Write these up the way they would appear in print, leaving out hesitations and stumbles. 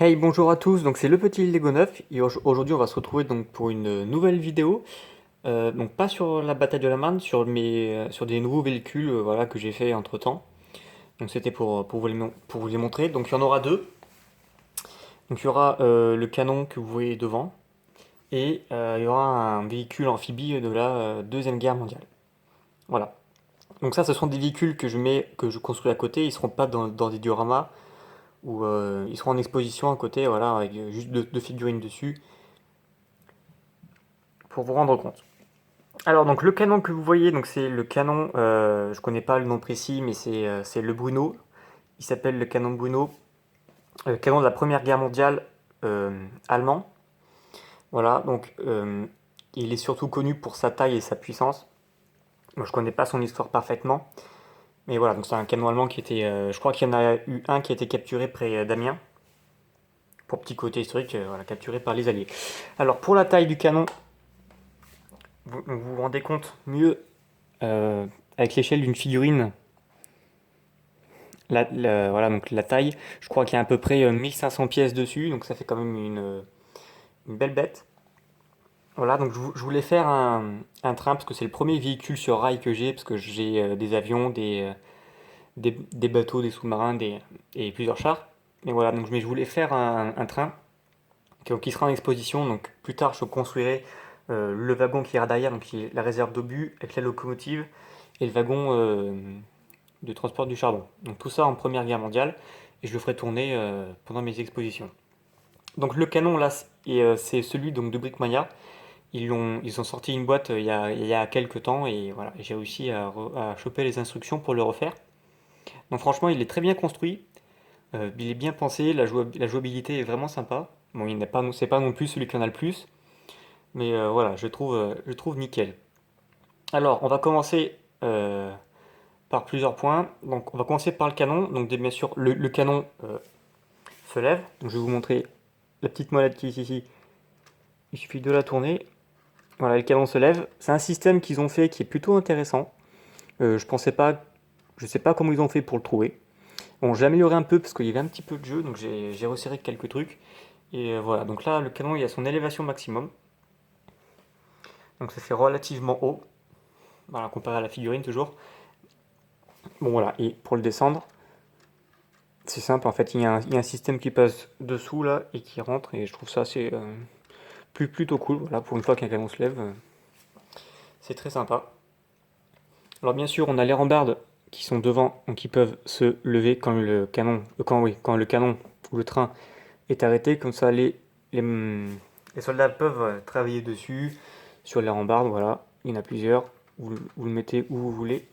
Hey, bonjour à tous, donc c'est le petit Lego 9 et aujourd'hui on va se retrouver donc pour une nouvelle vidéo, donc pas sur la bataille de la Marne, sur des nouveaux véhicules voilà, que j'ai fait entre temps. Donc c'était pour vous les montrer, donc il y en aura deux. Donc il y aura le canon que vous voyez devant et il y aura un véhicule amphibie de la Deuxième Guerre mondiale. Voilà. Donc ça ce sont des véhicules que je construis à côté, ils seront pas dans des dioramas ou ils seront en exposition à côté, voilà, avec juste deux figurines dessus pour vous rendre compte. Alors donc le canon que vous voyez, donc c'est le canon, je connais pas le nom précis, mais c'est le Bruno. Il s'appelle le canon Bruno, canon de la Première Guerre mondiale allemand. Voilà, donc il est surtout connu pour sa taille et sa puissance. Moi je connais pas son histoire parfaitement, mais voilà, donc c'est un canon allemand qui était, je crois qu'il y en a eu un qui a été capturé près d'Amiens, pour petit côté historique, voilà, capturé par les Alliés. Alors pour la taille du canon, vous rendez compte mieux avec l'échelle d'une figurine. Voilà, donc la taille, je crois qu'il y a à peu près 1500 pièces dessus, donc ça fait quand même une belle bête. Voilà, donc je voulais faire un train, parce que c'est le premier véhicule sur rail que j'ai, parce que j'ai des avions, des bateaux, des sous-marins et plusieurs chars. Mais voilà, donc je voulais faire un train qui sera en exposition, donc plus tard je construirai le wagon qui ira derrière, donc qui est la réserve d'obus, avec la locomotive, et le wagon de transport du charbon. Donc tout ça en Première Guerre mondiale, et je le ferai tourner pendant mes expositions. Donc le canon là, c'est celui donc de Brickmania. Ils ont sorti une boîte il y a quelques temps, et voilà, j'ai réussi à choper les instructions pour le refaire. Donc franchement, il est très bien construit, il est bien pensé, la jouabilité est vraiment sympa. Bon, c'est pas non plus celui qui en a le plus, mais voilà, je trouve nickel. Alors, on va commencer par plusieurs points. Donc, on va commencer par le canon. Donc, bien sûr, le canon se lève. Donc, je vais vous montrer la petite molette qui est ici. Il suffit de la tourner. Voilà, le canon se lève. C'est un système qu'ils ont fait qui est plutôt intéressant. Je pensais pas, je sais pas comment ils ont fait pour le trouver. Bon, j'ai amélioré un peu parce qu'il y avait un petit peu de jeu, donc j'ai resserré quelques trucs. Et voilà, donc là, le canon il a son élévation maximum. Donc ça fait relativement haut. Voilà, comparé à la figurine toujours. Bon voilà, et pour le descendre, c'est simple en fait, il y a un système qui passe dessous là et qui rentre, et je trouve ça assez plutôt cool. Voilà, pour une fois qu'un canon se lève, c'est très sympa. Alors bien sûr, on a les rambardes qui sont devant, donc qui peuvent se lever quand le canon, quand le canon ou le train est arrêté. Comme ça, les soldats peuvent travailler dessus, sur les rambardes. Voilà, il y en a plusieurs. Vous le mettez où vous voulez.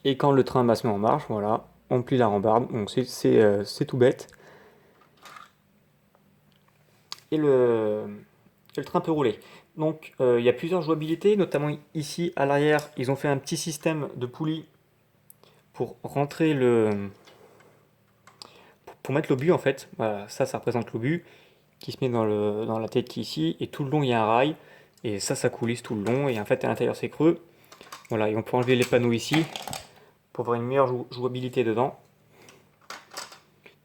Et quand le train va se mettre en marche, voilà, on plie la rambarde. Donc c'est tout bête. Et le train peut rouler. Donc il y a plusieurs jouabilités, notamment ici à l'arrière, ils ont fait un petit système de poulie pour rentrer pour mettre l'obus en fait. Voilà, ça représente l'obus qui se met dans la tête qui est ici, et tout le long il y a un rail, et ça coulisse tout le long, et en fait à l'intérieur c'est creux. Voilà, et on peut enlever les panneaux ici pour avoir une meilleure jouabilité dedans.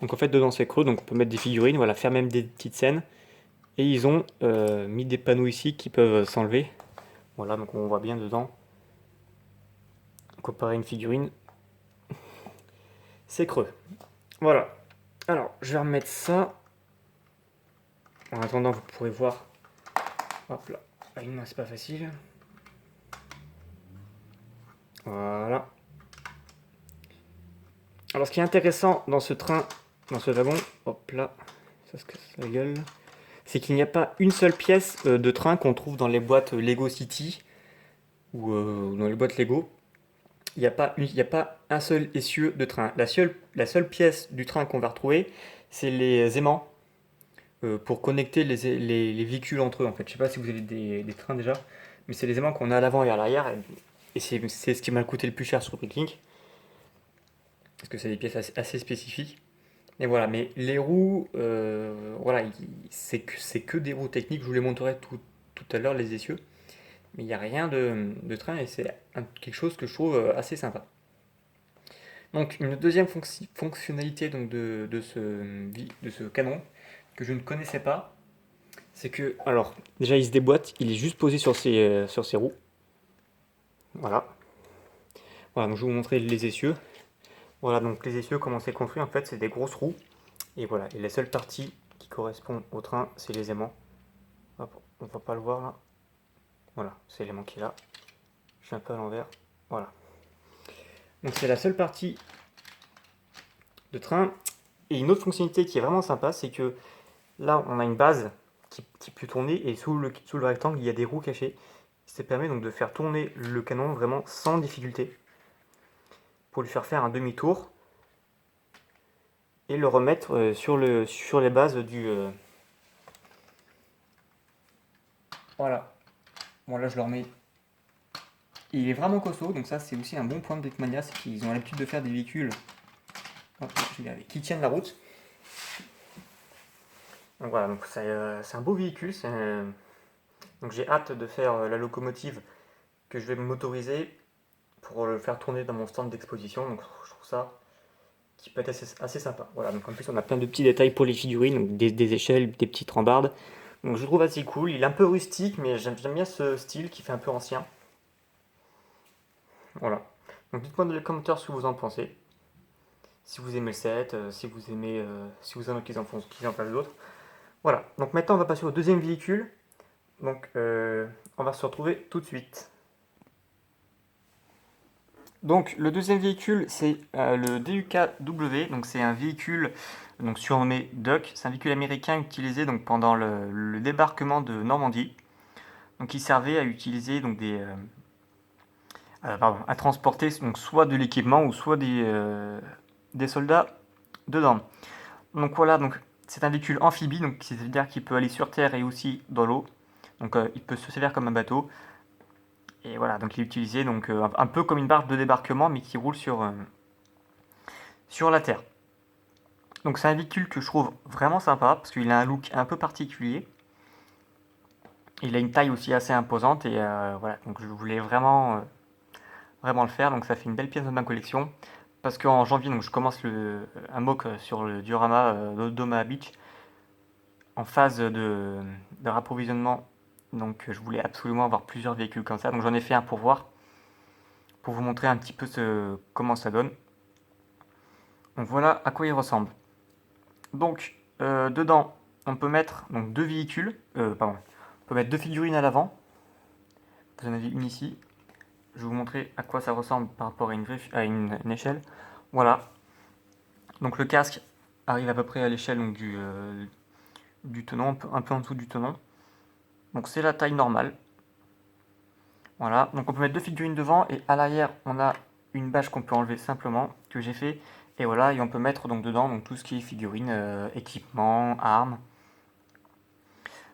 Donc en fait dedans c'est creux, donc on peut mettre des figurines, voilà, faire même des petites scènes. Et ils ont mis des panneaux ici qui peuvent s'enlever. Voilà, donc on voit bien dedans. Comparé à une figurine, c'est creux. Voilà. Alors, je vais remettre ça. En attendant, vous pourrez voir. Hop là. Ah, une main, c'est pas facile. Voilà. Alors, ce qui est intéressant dans ce train, dans ce wagon, hop là, ça se casse la gueule, c'est qu'il n'y a pas une seule pièce de train qu'on trouve dans les boîtes Lego City ou dans les boîtes Lego. Il y a pas un seul essieu de train. La seule pièce du train qu'on va retrouver, c'est les aimants pour connecter les véhicules entre eux. En fait, je sais pas si vous avez des trains déjà, mais c'est les aimants qu'on a à l'avant et à l'arrière. Et c'est ce qui m'a coûté le plus cher sur Bricklink, parce que c'est des pièces assez spécifiques. Et voilà, mais les roues, voilà, c'est que des roues techniques. Je vous les montrerai tout à l'heure, les essieux. Mais il n'y a rien de train, et c'est quelque chose que je trouve assez sympa. Donc une deuxième fonctionnalité donc, de ce canon que je ne connaissais pas, c'est que, alors déjà il se déboîte, il est juste posé sur ses roues. Voilà. Voilà, donc je vais vous montrer les essieux. Voilà, donc les essieux, comment c'est construit en fait, c'est des grosses roues. Et voilà, et la seule partie qui correspond au train, c'est les aimants. Hop, on va pas le voir là. Voilà, c'est l'aimant qui est là. Je suis un peu à l'envers. Voilà. Donc c'est la seule partie de train. Et une autre fonctionnalité qui est vraiment sympa, c'est que là, on a une base qui peut tourner et sous le rectangle, il y a des roues cachées. Ça permet donc de faire tourner le canon vraiment sans difficulté pour lui faire un demi-tour et le remettre sur les bases Voilà. Bon, là, je le remets. Il est vraiment costaud, donc ça, c'est aussi un bon point de Brickmania, c'est qu'ils ont l'habitude de faire des véhicules qui tiennent la route. Donc voilà, donc c'est un beau véhicule. Donc j'ai hâte de faire la locomotive que je vais motoriser pour le faire tourner dans mon stand d'exposition. Donc je trouve ça qui peut être assez sympa. Voilà, donc en plus on a plein de petits détails pour les figurines, donc des échelles, des petites rambardes. Donc je le trouve assez cool. Il est un peu rustique, mais j'aime bien ce style qui fait un peu ancien. Voilà. Donc dites-moi dans les commentaires ce que vous en pensez. Si vous aimez le set, si vous aimez, si vous aimez qu'ils en fassent d'autres. Voilà. Donc maintenant on va passer au deuxième véhicule. Donc on va se retrouver tout de suite. Donc le deuxième véhicule c'est le DUKW, donc c'est un véhicule donc surnommé Duck, c'est un véhicule américain utilisé donc pendant le débarquement de Normandie. Donc il servait à utiliser donc à transporter donc soit de l'équipement ou soit des soldats dedans. Donc voilà, donc c'est un véhicule amphibie, donc c'est-à-dire qu'il peut aller sur terre et aussi dans l'eau. Donc il peut se servir comme un bateau. Et voilà, donc il est utilisé donc, un peu comme une barque de débarquement, mais qui roule sur la terre. Donc c'est un véhicule que je trouve vraiment sympa, parce qu'il a un look un peu particulier. Il a une taille aussi assez imposante, et voilà, donc je voulais vraiment le faire, donc ça fait une belle pièce de ma collection. Parce qu'en janvier, donc, je commence un mock sur le diorama d'Omaha Beach, en phase de rapprovisionnement. Donc je voulais absolument avoir plusieurs véhicules comme ça, donc j'en ai fait un pour voir, pour vous montrer un petit peu comment ça donne. Donc voilà à quoi il ressemble. Donc dedans, on peut mettre donc deux véhicules, pardon, on peut mettre deux figurines à l'avant. Vous en avez une ici. Je vais vous montrer à quoi ça ressemble par rapport à une échelle. Voilà. Donc le casque arrive à peu près à l'échelle du tenant, un peu en dessous du tenant. Donc c'est la taille normale. Voilà. Donc on peut mettre deux figurines devant et à l'arrière on a une bâche qu'on peut enlever simplement que j'ai fait. Et voilà, et on peut mettre donc dedans donc tout ce qui est figurines, équipement, armes.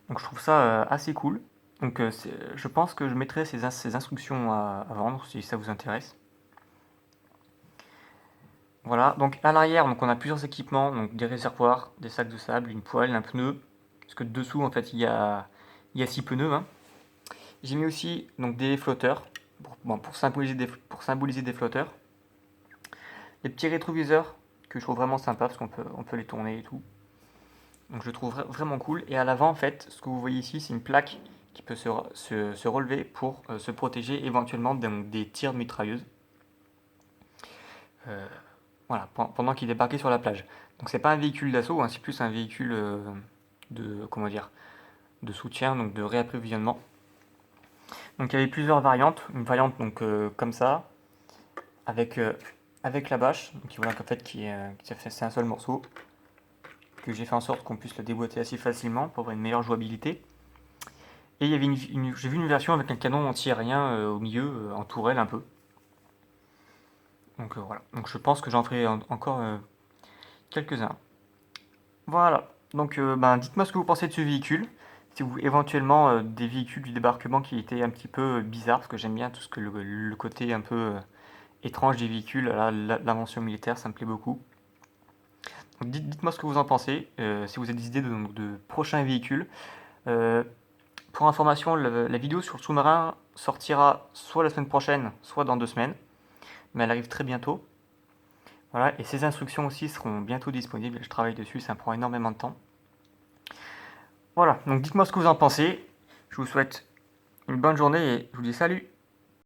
Donc je trouve ça assez cool. Donc je pense que je mettrai ces instructions à vendre si ça vous intéresse. Voilà, donc à l'arrière, donc on a plusieurs équipements, donc des réservoirs, des sacs de sable, une poêle, un pneu. Parce que dessous en fait il y a 6 pneus, hein. J'ai mis aussi donc des flotteurs pour symboliser des flotteurs. Des petits rétroviseurs que je trouve vraiment sympa parce qu'on peut les tourner et tout. Donc je le trouve vraiment cool. Et à l'avant, en fait, ce que vous voyez ici, c'est une plaque qui peut se relever pour se protéger éventuellement des tirs de mitrailleuse. Euh, voilà, pendant qu'il débarquait sur la plage. Donc c'est pas un véhicule d'assaut, hein, c'est plus un véhicule comment dire, de soutien, donc de réapprovisionnement. Donc il y avait plusieurs variantes. Une variante donc comme ça, avec, avec la bâche, donc voilà, en fait c'est un seul morceau, que j'ai fait en sorte qu'on puisse le déboîter assez facilement pour avoir une meilleure jouabilité. Et il y avait j'ai vu une version avec un canon anti-aérien au milieu, en tourelle un peu. Donc voilà, donc je pense que j'en ferai encore quelques-uns. Voilà, donc dites-moi ce que vous pensez de ce véhicule. Si vous éventuellement des véhicules du débarquement qui étaient un petit peu bizarres, parce que j'aime bien tout ce que le côté un peu étrange des véhicules, là, l'invention militaire, ça me plaît beaucoup. Donc dites-moi ce que vous en pensez, si vous avez des idées de prochains véhicules. Euh, pour information, la vidéo sur le sous-marin sortira soit la semaine prochaine, soit dans 2 semaines, mais elle arrive très bientôt. Voilà, et ces instructions aussi seront bientôt disponibles. Je travaille dessus, ça me prend énormément de temps. Voilà, donc dites-moi ce que vous en pensez. Je vous souhaite une bonne journée et je vous dis salut!